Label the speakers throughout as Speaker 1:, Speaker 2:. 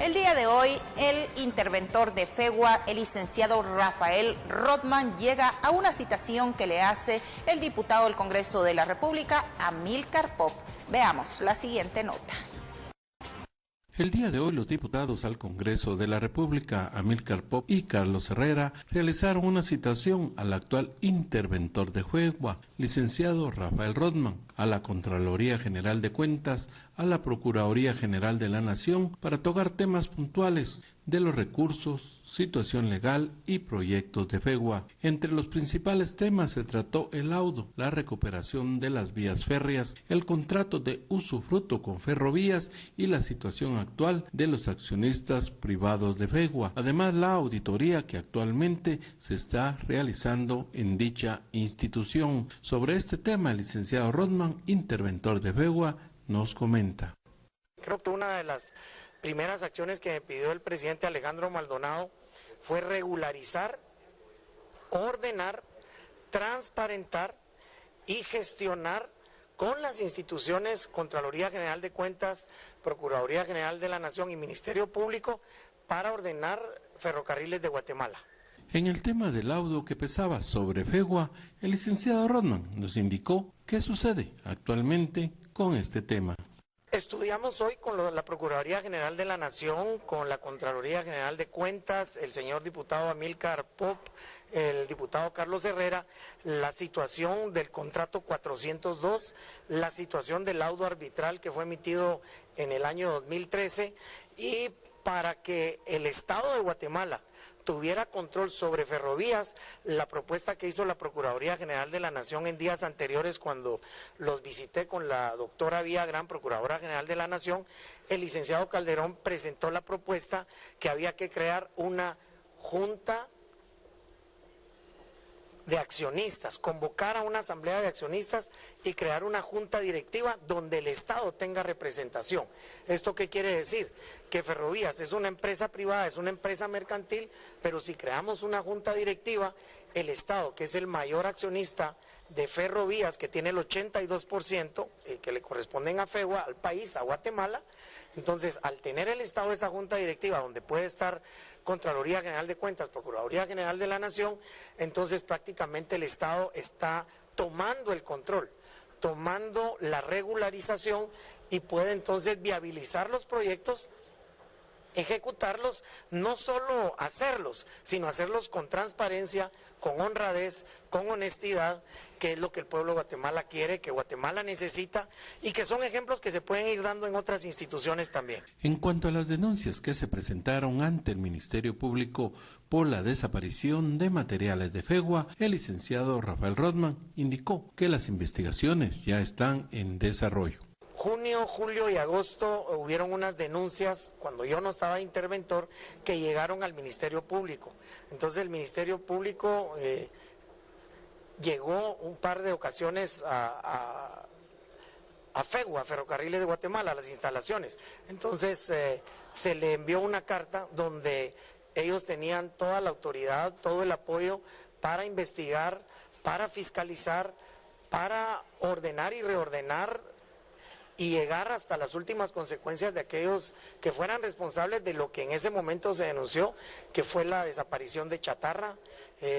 Speaker 1: El día de hoy, el interventor de FEGUA, el licenciado Rafael Rothman, llega a una citación que le hace el diputado del Congreso de la República, Amílcar Pop. Veamos la siguiente nota.
Speaker 2: El día de hoy los diputados al Congreso de la República, Amílcar Pop y Carlos Herrera, realizaron una citación al actual interventor de FEGUA, licenciado Rafael Rothman, a la Contraloría General de Cuentas, a la Procuraduría General de la Nación, para tocar temas puntuales de los recursos, situación legal y proyectos de FEGUA. Entre los principales temas se trató el laudo, la recuperación de las vías férreas, el contrato de usufructo con Ferrovías y la situación actual de los accionistas privados de FEGUA. Además, la auditoría que actualmente se está realizando en dicha institución. Sobre este tema, el licenciado Rothman, interventor de FEGUA, nos comenta.
Speaker 3: Creo que una de las primeras acciones que me pidió el presidente Alejandro Maldonado fue regularizar, ordenar, transparentar y gestionar con las instituciones Contraloría General de Cuentas, Procuraduría General de la Nación y Ministerio Público para ordenar Ferrocarriles de Guatemala.
Speaker 2: En el tema del laudo que pesaba sobre FEGUA, el licenciado Rothman nos indicó qué sucede actualmente con este tema.
Speaker 3: Estudiamos hoy con la Procuraduría General de la Nación, con la Contraloría General de Cuentas, el señor diputado Amílcar Pop, el diputado Carlos Herrera, la situación del contrato 402, la situación del laudo arbitral que fue emitido en el año 2013 y para que el Estado de Guatemala tuviera control sobre Ferrovías, la propuesta que hizo la Procuraduría General de la Nación en días anteriores cuando los visité con la doctora Villagrán, Procuradora General de la Nación, el licenciado Calderón presentó la propuesta que había que crear una junta de accionistas, convocar a una asamblea de accionistas y crear una junta directiva donde el Estado tenga representación. ¿Esto qué quiere decir? Que Ferrovías es una empresa privada, es una empresa mercantil, pero si creamos una junta directiva, el Estado, que es el mayor accionista de Ferrovías, que tiene el 82%, que le corresponden a FEGUA, al país, a Guatemala, entonces al tener el Estado esta junta directiva donde puede estar Contraloría General de Cuentas, Procuraduría General de la Nación, entonces prácticamente el Estado está tomando el control, tomando la regularización y puede entonces viabilizar los proyectos, ejecutarlos, no solo hacerlos, sino hacerlos con transparencia, con honradez, con honestidad, que es lo que el pueblo de Guatemala quiere, que Guatemala necesita y que son ejemplos que se pueden ir dando en otras instituciones también.
Speaker 2: En cuanto a las denuncias que se presentaron ante el Ministerio Público por la desaparición de materiales de FEGUA, el licenciado Rafael Rothman indicó que las investigaciones ya están en desarrollo.
Speaker 3: Junio, julio y agosto hubieron unas denuncias, cuando yo no estaba interventor, que llegaron al Ministerio Público. Entonces el Ministerio Público llegó un par de ocasiones a FEGUA, Ferrocarriles de Guatemala, a las instalaciones. Entonces se le envió una carta donde ellos tenían toda la autoridad, todo el apoyo para investigar, para fiscalizar, para ordenar y reordenar y llegar hasta las últimas consecuencias de aquellos que fueran responsables de lo que en ese momento se denunció, que fue la desaparición de chatarra.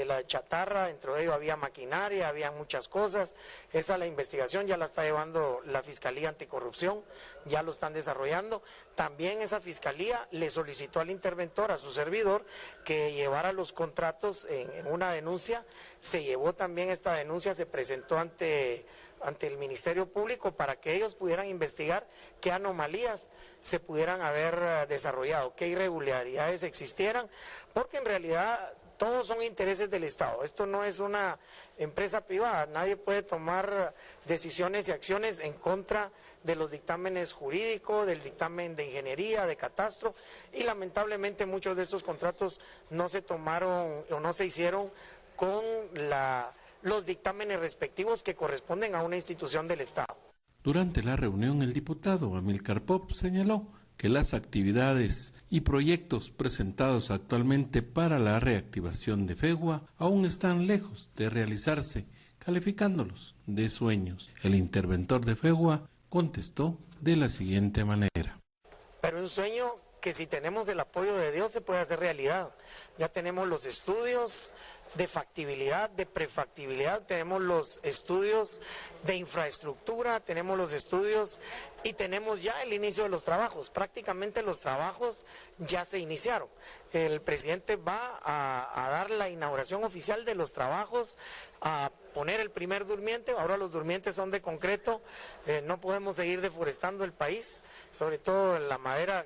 Speaker 3: La chatarra, dentro de ello había maquinaria, había muchas cosas. La investigación ya la está llevando la Fiscalía Anticorrupción, ya lo están desarrollando. También esa Fiscalía le solicitó al interventor, a su servidor, que llevara los contratos en una denuncia. Se llevó también esta denuncia, se presentó ante el Ministerio Público para que ellos pudieran investigar qué anomalías se pudieran haber desarrollado, qué irregularidades existieran, porque en realidad todos son intereses del Estado. Esto no es una empresa privada, nadie puede tomar decisiones y acciones en contra de los dictámenes jurídicos, del dictamen de ingeniería, de catastro, y lamentablemente muchos de estos contratos no se tomaron o no se hicieron con los dictámenes respectivos que corresponden a una institución del Estado.
Speaker 2: Durante la reunión, el diputado Amílcar Pop señaló que las actividades y proyectos presentados actualmente para la reactivación de FEGUA aún están lejos de realizarse, calificándolos de sueños. El interventor de FEGUA contestó de la siguiente manera.
Speaker 3: Pero un sueño que si tenemos el apoyo de Dios se puede hacer realidad. Ya tenemos los estudios de factibilidad, de prefactibilidad, tenemos los estudios de infraestructura, tenemos los estudios y tenemos ya el inicio de los trabajos. Prácticamente los trabajos ya se iniciaron. El presidente va a dar la inauguración oficial de los trabajos, a poner el primer durmiente. Ahora los durmientes son de concreto, no podemos seguir deforestando el país, sobre todo la madera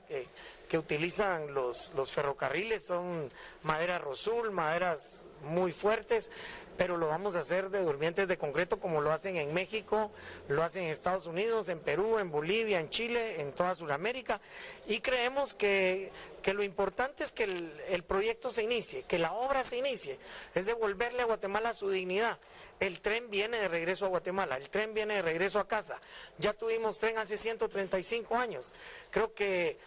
Speaker 3: que utilizan los ferrocarriles, son madera rosul, maderas muy fuertes, pero lo vamos a hacer de durmientes de concreto como lo hacen en México, lo hacen en Estados Unidos, en Perú, en Bolivia, en Chile, en toda Sudamérica, y creemos que lo importante es que el proyecto se inicie, que la obra se inicie, es devolverle a Guatemala su dignidad. El tren viene de regreso a Guatemala, el tren viene de regreso a casa. Ya tuvimos tren hace 135 años. Creo que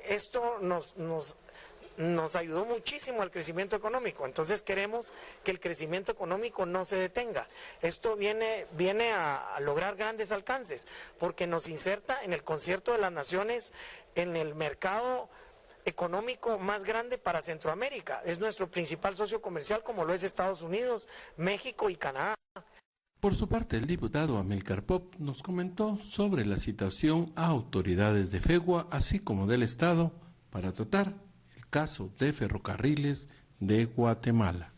Speaker 3: esto nos ayudó muchísimo al crecimiento económico. Entonces queremos que el crecimiento económico no se detenga. Esto viene a lograr grandes alcances, porque nos inserta en el concierto de las naciones, en el mercado económico más grande para Centroamérica. Es nuestro principal socio comercial, como lo es Estados Unidos, México y Canadá.
Speaker 2: Por su parte, el diputado Amílcar Pop nos comentó sobre la citación a autoridades de FEGUA, así como del Estado, para tratar el caso de Ferrocarriles de Guatemala.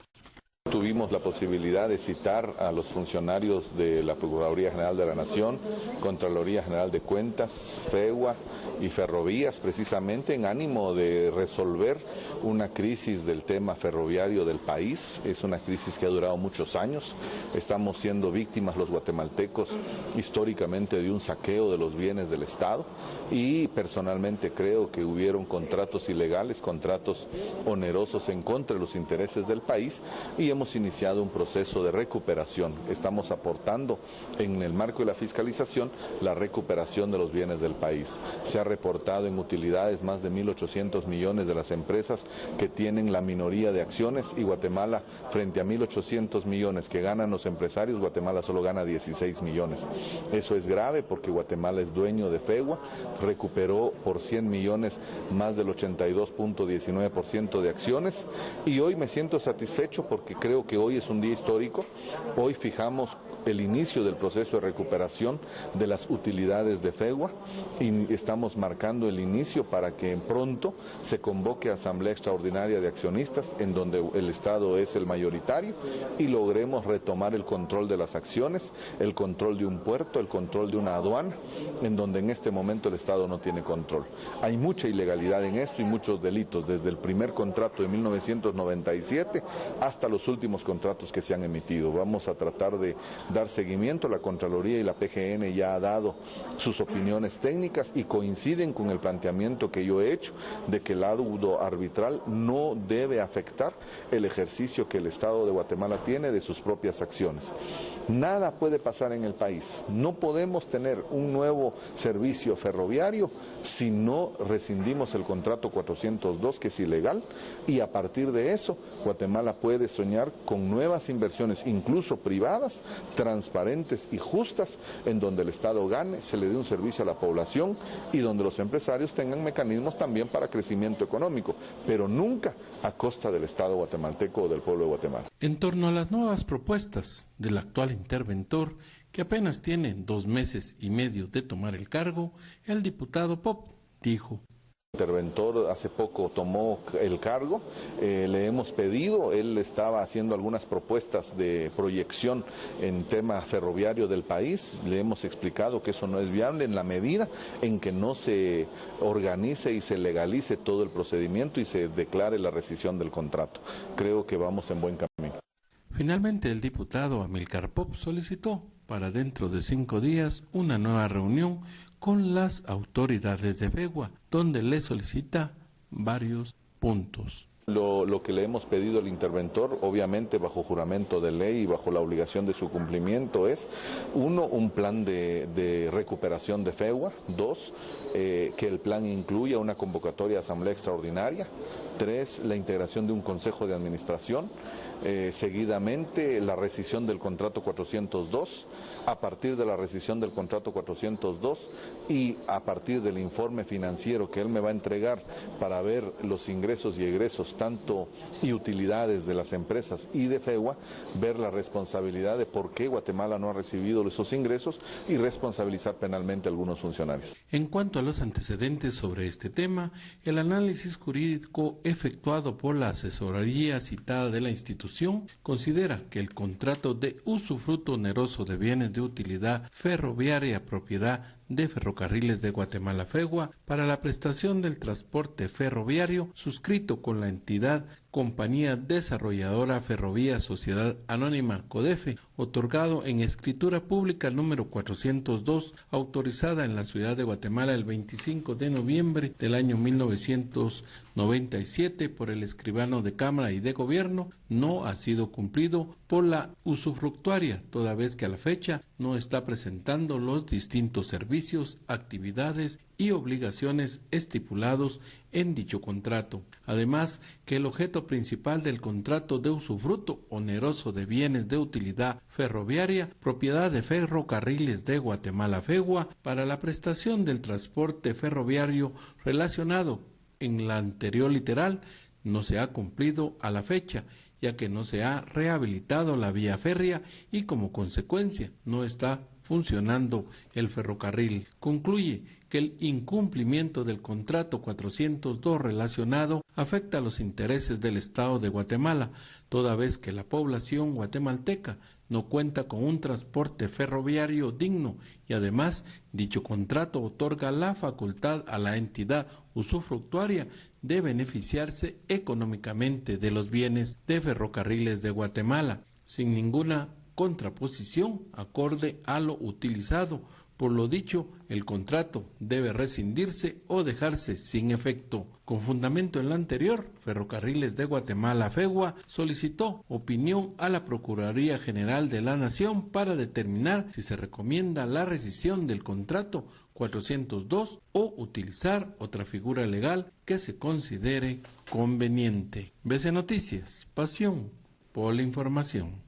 Speaker 4: Tuvimos la posibilidad de citar a los funcionarios de la Procuraduría General de la Nación, Contraloría General de Cuentas, FEGUA y Ferrovías, precisamente en ánimo de resolver una crisis del tema ferroviario del país. Es una crisis que ha durado muchos años. Estamos siendo víctimas los guatemaltecos históricamente de un saqueo de los bienes del Estado, y personalmente creo que hubieron contratos ilegales, contratos onerosos en contra de los intereses del país, y hemos iniciado un proceso de recuperación. Estamos aportando en el marco de la fiscalización la recuperación de los bienes del país. Se ha reportado en utilidades más de 1.800 millones de las empresas que tienen la minoría de acciones, y Guatemala, frente a 1.800 millones que ganan los empresarios, Guatemala solo gana 16 millones. Eso es grave porque Guatemala es dueño de FEGUA, recuperó por 100 millones más del 82.19% de acciones, y hoy me siento satisfecho porque creo que hoy es un día histórico. Hoy fijamos el inicio del proceso de recuperación de las utilidades de FEGUA y estamos marcando el inicio para que pronto se convoque a asamblea extraordinaria de accionistas, en donde el Estado es el mayoritario, y logremos retomar el control de las acciones, el control de un puerto, el control de una aduana, en donde en este momento el Estado no tiene control. Hay mucha ilegalidad en esto y muchos delitos, desde el primer contrato de 1997 hasta los últimos contratos que se han emitido. Vamos a tratar de dar seguimiento. La Contraloría y la PGN ya ha dado sus opiniones técnicas y coinciden con el planteamiento que yo he hecho de que el laudo arbitral no debe afectar el ejercicio que el Estado de Guatemala tiene de sus propias acciones. Nada puede pasar en el país. No podemos tener un nuevo servicio ferroviario si no rescindimos el contrato 402, que es ilegal, y a partir de eso Guatemala puede soñar con nuevas inversiones, incluso privadas, transparentes y justas, en donde el Estado gane, se le dé un servicio a la población y donde los empresarios tengan mecanismos también para crecimiento económico, pero nunca a costa del Estado guatemalteco o del pueblo de Guatemala.
Speaker 2: En torno a las nuevas propuestas del actual interventor, que apenas tiene 2 meses y medio de tomar el cargo, el diputado Pop dijo:
Speaker 4: El interventor hace poco tomó el cargo, le hemos pedido, él estaba haciendo algunas propuestas de proyección en tema ferroviario del país, le hemos explicado que eso no es viable en la medida en que no se organice y se legalice todo el procedimiento y se declare la rescisión del contrato. Creo que vamos en buen camino.
Speaker 2: Finalmente, el diputado Amílcar Pop solicitó para dentro de 5 días una nueva reunión con las autoridades de FEGUA, donde le solicita varios puntos.
Speaker 4: Lo que le hemos pedido al interventor, obviamente bajo juramento de ley y bajo la obligación de su cumplimiento, es: 1, un plan de recuperación de FEGUA; 2, que el plan incluya una convocatoria de asamblea extraordinaria; 3, la integración de un consejo de administración; seguidamente la rescisión del contrato 402, a partir de la rescisión del contrato 402 y a partir del informe financiero que él me va a entregar para ver los ingresos y egresos tanto y utilidades de las empresas y de FEGUA, ver la responsabilidad de por qué Guatemala no ha recibido esos ingresos y responsabilizar penalmente a algunos funcionarios.
Speaker 2: En cuanto a los antecedentes sobre este tema, el análisis jurídico efectuado por la asesoría citada de la institución considera que el contrato de usufructo oneroso de bienes de utilidad ferroviaria propiedad de Ferrocarriles de Guatemala FEGUA para la prestación del transporte ferroviario suscrito con la entidad Compañía Desarrolladora Ferrovía Sociedad Anónima CODEFE, otorgado en escritura pública número 402, autorizada en la ciudad de Guatemala el 25 de noviembre del año 1997 por el escribano de Cámara y de Gobierno, no ha sido cumplido por la usufructuaria, toda vez que a la fecha no está presentando los distintos servicios, actividades y obligaciones estipulados en dicho contrato. Además, que el objeto principal del contrato de usufructo oneroso de bienes de utilidad ferroviaria, propiedad de Ferrocarriles de Guatemala FEGUA, para la prestación del transporte ferroviario relacionado en la anterior literal, no se ha cumplido a la fecha, ya que no se ha rehabilitado la vía férrea y como consecuencia no está funcionando el ferrocarril. Concluye que el incumplimiento del contrato 402 relacionado afecta a los intereses del Estado de Guatemala, toda vez que la población guatemalteca no cuenta con un transporte ferroviario digno y además dicho contrato otorga la facultad a la entidad usufructuaria de beneficiarse económicamente de los bienes de Ferrocarriles de Guatemala, sin ninguna contraposición acorde a lo utilizado. Por lo dicho, el contrato debe rescindirse o dejarse sin efecto. Con fundamento en lo anterior, Ferrocarriles de Guatemala FEGUA solicitó opinión a la Procuraduría General de la Nación para determinar si se recomienda la rescisión del contrato 402 o utilizar otra figura legal que se considere conveniente. BC Noticias, pasión por la información.